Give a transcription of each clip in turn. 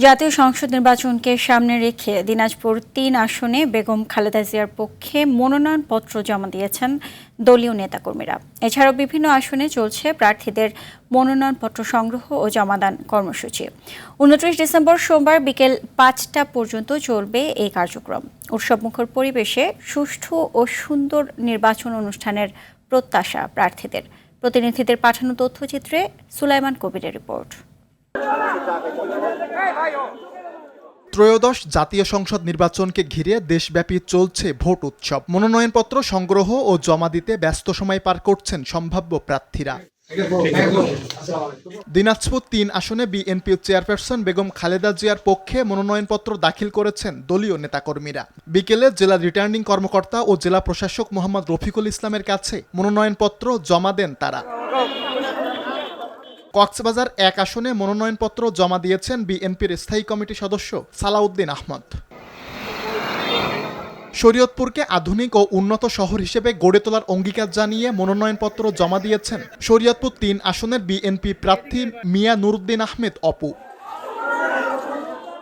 জাতীয় সংসদ নির্বাচনকে সামনে রেখে দিনাজপুর ৩ আসনে বেগম খালেদা জিয়ার পক্ষে মনোনয়নপত্র জমা দিয়েছেন দলীয় নেতাকর্মীরা। এছাড়াও বিভিন্ন আসনে চলছে প্রার্থীদের মনোনয়নপত্র সংগ্রহ ও জমাদান কর্মসূচি। ২৯ ডিসেম্বর সোমবার বিকেল ৫টা পর্যন্ত চলবে এই কার্যক্রম। উৎসবমুখর পরিবেশে সুষ্ঠু ও সুন্দর নির্বাচন অনুষ্ঠানের প্রত্যাশা প্রার্থীদের। প্রতিনিধিদের পাঠানো তথ্যচিত্রে সুলাইমান কবিরের রিপোর্ট। ত্রয়োদশ জাতীয় সংসদ নির্বাচনকে ঘিরে দেশব্যাপী চলছে ভোট উৎসব। মনোনয়নপত্র সংগ্রহ ও জমা দিতে ব্যস্ত সময় পার করছেন সম্ভাব্য প্রার্থীরা। দিনাজপুর ৩ আসনে বিএনপি চেয়ারপারসন বেগম খালেদা জিয়ার পক্ষে মনোনয়নপত্র দাখিল করেছেন দলীয় নেতাকর্মীরা। বিকেলে জেলা রিটার্নিং কর্মকর্তা ও জেলা প্রশাসক মোহাম্মদ রফিকুল ইসলামের কাছে মনোনয়নপত্র জমা দেন তারা। কক্সবাজার ১ আসনে মনোনয়নপত্র জমা দিয়েছেন বিএনপির স্থায়ী কমিটি সদস্য সালাউদ্দিন আহমদ। শরীয়তপুরকে আধুনিক ও উন্নত শহর হিসেবে গড়ে তোলার অঙ্গীকার জানিয়ে মনোনয়নপত্র জমা দিয়েছেন শরীয়তপুর ৩ আসনের বিএনপি প্রার্থী মিয়া নুরুদ্দিন আহমেদ অপু।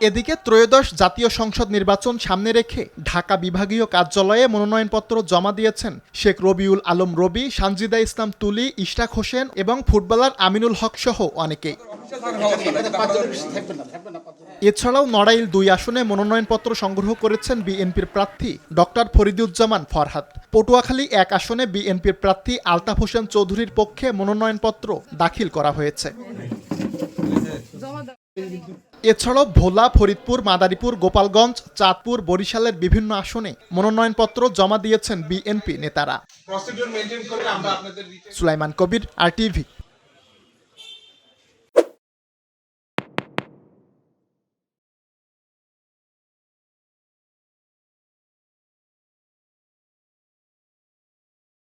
এদিকে ত্রয়োদশ জাতীয় সংসদ নির্বাচন সামনে রেখে ঢাকা বিভাগীয় কার্যালয়ে মনোনয়নপত্র জমা দিয়েছেন শেখ রবিউল আলম রবি, সানজিদা ইসলাম তুলি, ইশরাক হোসেন এবং ফুটবলার আমিনুল হক সহ অনেকেই। এছাড়াও নড়াইল ২ আসনে মনোনয়নপত্র সংগ্রহ করেছেন বিএনপির প্রার্থী ডক্টর ফরিদুজ্জামান ফরহাদ। পটুয়াখালী ১ আসনে বিএনপির প্রার্থী আলতাফ হোসেন চৌধুরীর পক্ষে মনোনয়নপত্র দাখিল করা হয়েছে। এছাড়াও ভোলা, ফরিদপুর, মাদারীপুর, গোপালগঞ্জ, চাঁদপুর, বরিশালের বিভিন্ন আসনে মনোনয়নপত্র জমা দিয়েছেন বিএনপি নেতারা। সুলাইমান কবির, RTV।